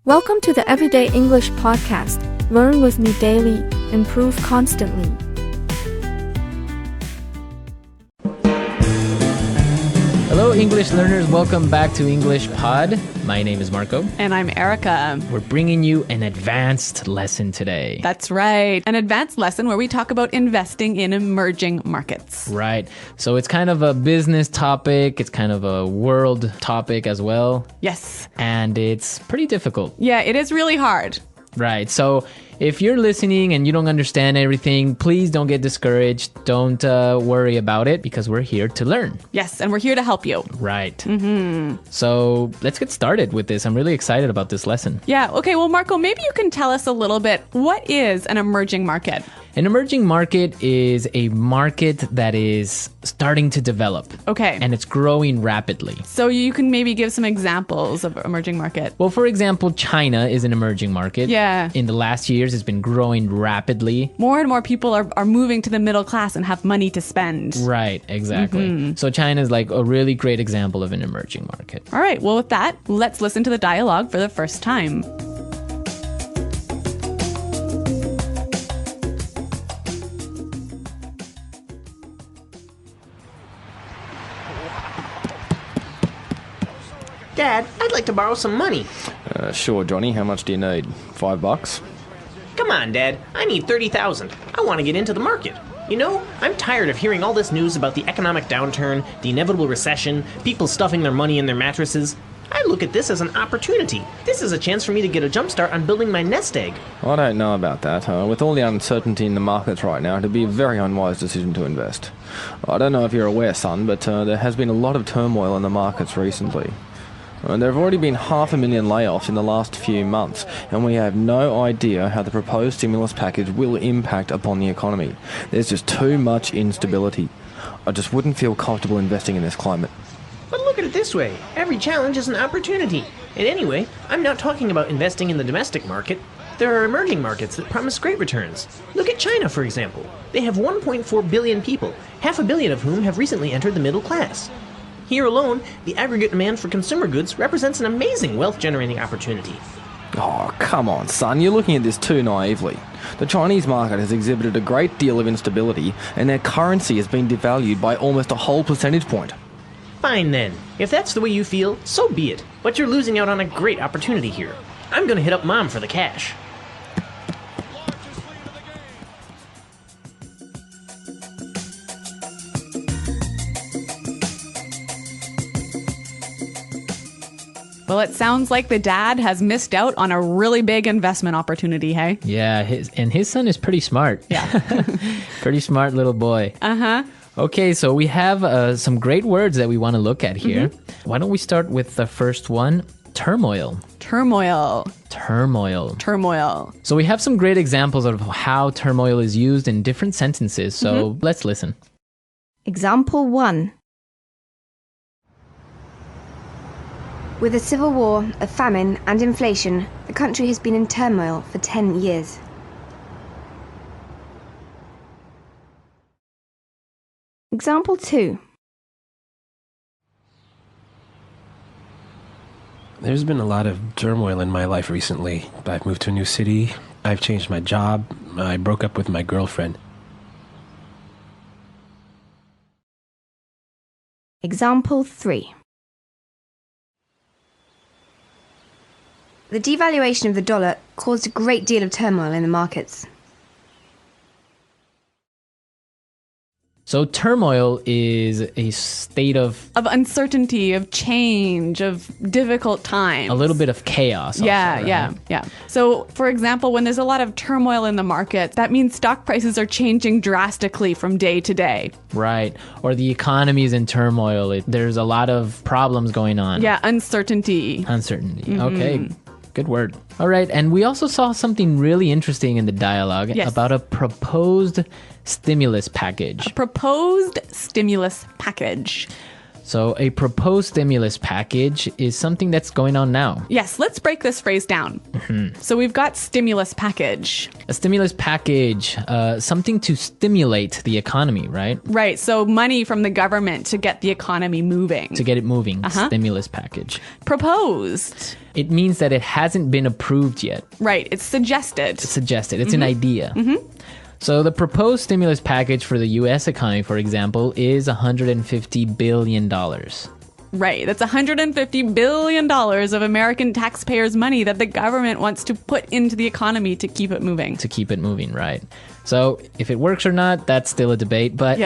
Welcome to the Everyday English Podcast. Learn with me daily, improve constantly. Hello, English learners. Welcome back to English Pod. My name is Marco. And I'm Erica. We're bringing you an advanced lesson today. That's right. An advanced lesson where we talk about investing in emerging markets. Right. So it's kind of a business topic. It's kind of a world topic as well. Yes. And it's pretty difficult. Yeah, it is really hard. Right. So if you're listening and you don't understand everything, please don't get discouraged. Don't worry about it because we're here to learn. Yes, and we're here to help you. Right. Mm-hmm. So let's get started with this. I'm really excited about this lesson. Yeah. Okay. Well, Marco, maybe you can tell us a little bit. What is an emerging market? An emerging market is a market that is starting to develop. Okay. And it's growing rapidly. So you can maybe give some examples of emerging market. Well, for example, China is an emerging market. Yeah. In the last years, it's been growing rapidly. More and more people are moving to the middle class and have money to spend. Right, exactly. Mm-hmm. So China is like a really great example of an emerging market. All right. Well, with that, let's listen to the dialogue for the first time. Dad, I'd like to borrow some money. Sure, Johnny. How much do you need? $5? Come on, Dad. I need $30,000. I want to get into the market. You know, I'm tired of hearing all this news about the economic downturn, the inevitable recession, people stuffing their money in their mattresses. I look at this as an opportunity. This is a chance for me to get a jump start on building my nest egg. I don't know about that. With all the uncertainty in the markets right now, it'd be a very unwise decision to invest. I don't know if you're aware, son, but there has been a lot of turmoil in the markets recently. There have already been 500,000 layoffs in the last few months, and we have no idea how the proposed stimulus package will impact upon the economy. There's just too much instability. I just wouldn't feel comfortable investing in this climate. But look at it this way. Every challenge is an opportunity. And anyway, I'm not talking about investing in the domestic market. There are emerging markets that promise great returns. Look at China, for example. They have 1.4 billion people, 500 million of whom have recently entered the middle class. Here alone, the aggregate demand for consumer goods represents an amazing wealth-generating opportunity. Oh, come on, son. You're looking at this too naively. The Chinese market has exhibited a great deal of instability, and their currency has been devalued by almost a whole percentage point. Fine then. If that's the way you feel, so be it. But you're losing out on a great opportunity here. I'm gonna hit up Mom for the cash. Well, it sounds like the dad has missed out on a really big investment opportunity, hey? Yeah, his son is pretty smart. Yeah. Pretty smart little boy. Uh-huh. Okay, so we have some great words that we want to look at here. Mm-hmm. Why don't we start with the first one? Turmoil. Turmoil. Turmoil. Turmoil. So we have some great examples of how turmoil is used in different sentences. So let's listen. Example 1. With a civil war, a famine, and inflation, the country has been in turmoil for 10 years. Example 2. There's been a lot of turmoil in my life recently. I've moved to a new city, I've changed my job, I broke up with my girlfriend. Example 3. The devaluation of the dollar caused a great deal of turmoil in the markets. So turmoil is a state of uncertainty, of change, of difficult times. A little bit of chaos. Yeah, also, right? yeah. So, for example, when there's a lot of turmoil in the market, that means stock prices are changing drastically from day to day. Right. Or the economy is in turmoil. There's a lot of problems going on. Yeah, uncertainty. Uncertainty. Mm-hmm. Okay. Good word. All right. And we also saw something really interesting in the dialogue about a proposed stimulus package. A proposed stimulus package. So a proposed stimulus package is something that's going on now. Yes, let's break this phrase down. So we've got stimulus package. A stimulus package, something to stimulate the economy, right? Right, so money from the government to get the economy moving. To get it moving, stimulus package. Proposed. It means that it hasn't been approved yet. Right, it's suggested. It's suggested. It's an idea. So the proposed stimulus package for the U.S. economy, for example, is $150 billion. Right, that's $150 billion of American taxpayers' money that the government wants to put into the economy to keep it moving. To keep it moving, right. So if it works or not, that's still a debate, but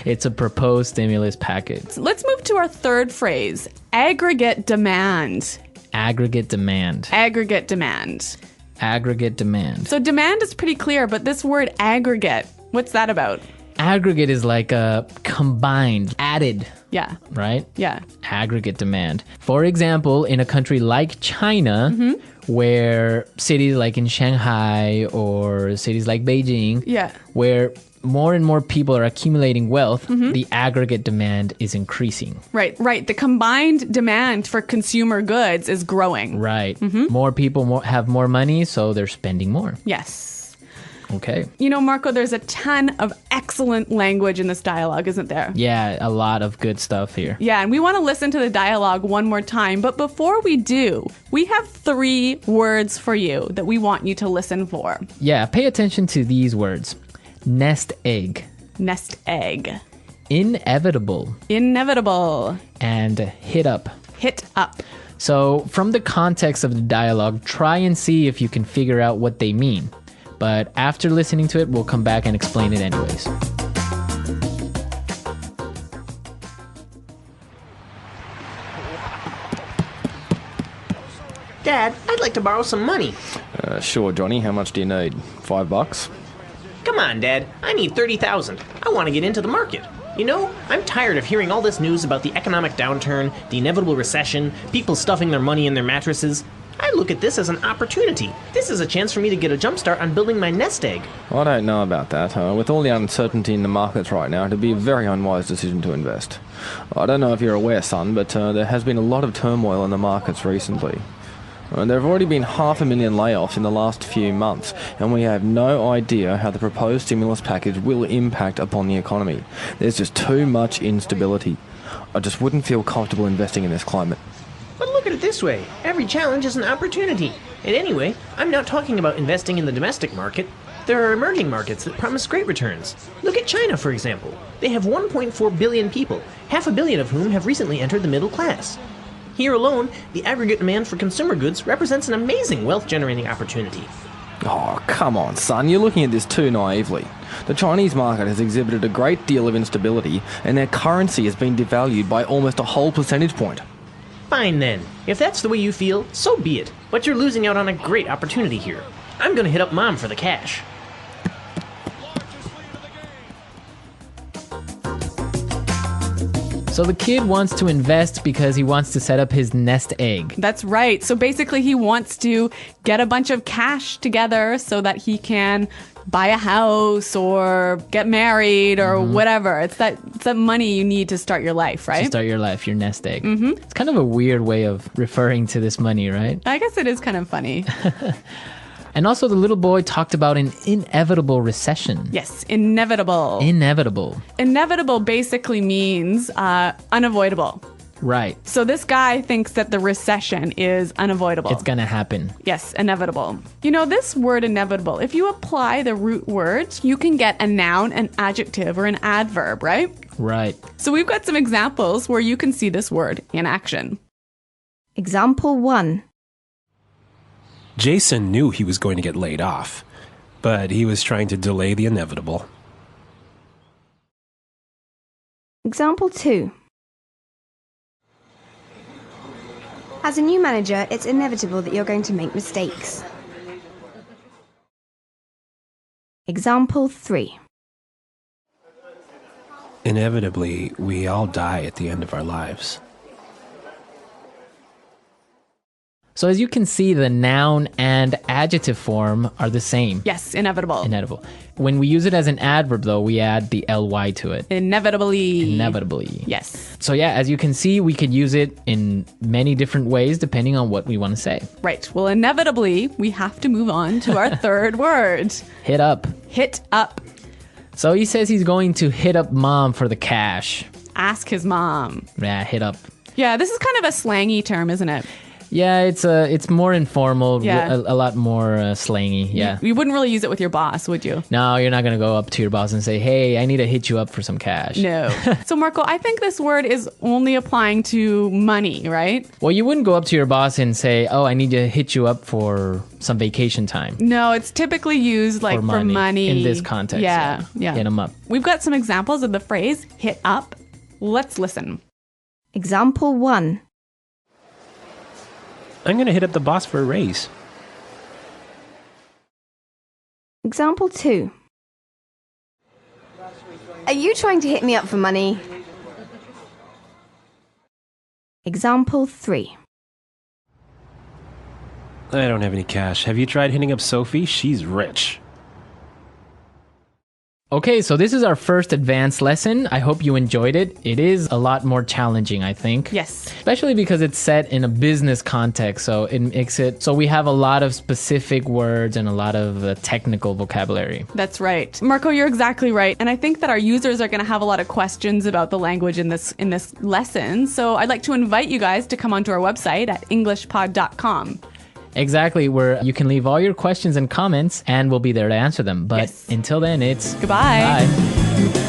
it's a proposed stimulus package. Let's move to our third phrase, aggregate demand. Aggregate demand. Aggregate demand. Aggregate demand. So demand is pretty clear, but this word aggregate, what's that about? Aggregate is like a combined, added, Yeah. right? Yeah. Aggregate demand. For example, in a country like China, where cities like in Shanghai or cities like Beijing, Yeah. where more and more people are accumulating wealth, the aggregate demand is increasing. Right, right. The combined demand for consumer goods is growing. Right. More people have more money, so they're spending more. Yes. Okay. You know, Marco, there's a ton of excellent language in this dialogue, isn't there? Yeah, a lot of good stuff here. Yeah, and we want to listen to the dialogue one more time. But before we do, we have 3 words for you that we want you to listen for. Yeah, pay attention to these words. Nest egg. Nest egg. Inevitable. Inevitable. And hit up. Hit up. So, from the context of the dialogue, try and see if you can figure out what they mean. But after listening to it, we'll come back and explain it anyways. Dad, I'd like to borrow some money. Sure, Johnny. How much do you need? $5? Come on, Dad. I need $30,000. I want to get into the market. You know, I'm tired of hearing all this news about the economic downturn, the inevitable recession, people stuffing their money in their mattresses. I look at this as an opportunity. This is a chance for me to get a jump start on building my nest egg. I don't know about that. With all the uncertainty in the markets right now, it'd be a very unwise decision to invest. I don't know if you're aware, son, but there has been a lot of turmoil in the markets recently. There have already been 500,000 layoffs in the last few months, and we have no idea how the proposed stimulus package will impact upon the economy. There's just too much instability. I just wouldn't feel comfortable investing in this climate. But look at it this way. Every challenge is an opportunity. And anyway, I'm not talking about investing in the domestic market. There are emerging markets that promise great returns. Look at China, for example. They have 1.4 billion people, 500 million of whom have recently entered the middle class. Here alone, the aggregate demand for consumer goods represents an amazing wealth-generating opportunity. Oh, come on, son. You're looking at this too naively. The Chinese market has exhibited a great deal of instability, and their currency has been devalued by almost a whole percentage point. Fine then. If that's the way you feel, so be it. But you're losing out on a great opportunity here. I'm gonna hit up Mom for the cash. So the kid wants to invest because he wants to set up his nest egg. That's right. So basically, he wants to get a bunch of cash together so that he can buy a house or get married or whatever. It's that money you need to start your life, right? To start your life, your nest egg. It's kind of a weird way of referring to this money, right? I guess it is kind of funny. And also the little boy talked about an inevitable recession. Yes, inevitable. Inevitable. Inevitable basically means unavoidable. Right. So this guy thinks that the recession is unavoidable. It's gonna happen. Yes, inevitable. You know, this word inevitable, if you apply the root words, you can get a noun, an adjective, or an adverb, right? Right. So we've got some examples where you can see this word in action. Example 1. Jason knew he was going to get laid off, but he was trying to delay the inevitable. Example 2. As a new manager, it's inevitable that you're going to make mistakes. Example 3. Inevitably, we all die at the end of our lives. So as you can see, the noun and adjective form are the same. Yes, inevitable. Inevitable. When we use it as an adverb, though, we add the ly to it. Inevitably. Inevitably. Yes. So yeah, as you can see, we could use it in many different ways depending on what we want to say. Right. Well, inevitably, we have to move on to our third word. Hit up. Hit up. So he says he's going to hit up mom for the cash. Ask his mom. Yeah, hit up. Yeah, this is kind of a slangy term, isn't it? Yeah, it's more informal, Yeah. a lot more slangy. Yeah. You wouldn't really use it with your boss, would you? No, you're not going to go up to your boss and say, hey, I need to hit you up for some cash. No. So, Marco, I think this word is only applying to money, right? Well, you wouldn't go up to your boss and say, oh, I need to hit you up for some vacation time. No, it's typically used like for money. In this context. Yeah. Hit them up. We've got some examples of the phrase hit up. Let's listen. Example 1. I'm going to hit up the boss for a raise. Example 2. Are you trying to hit me up for money? Example 3. I don't have any cash. Have you tried hitting up Sophie? She's rich. Okay, so this is our first advanced lesson. I hope you enjoyed it. It is a lot more challenging, I think. Yes. Especially because it's set in a business context, so it makes it so we have a lot of specific words and a lot of technical vocabulary. That's right. Marco, you're exactly right. And I think that our users are going to have a lot of questions about the language in this lesson. So I'd like to invite you guys to come onto our website at englishpod.com. Exactly, where you can leave all your questions and comments and we'll be there to answer them. But Yes. until then, it's Goodbye. bye.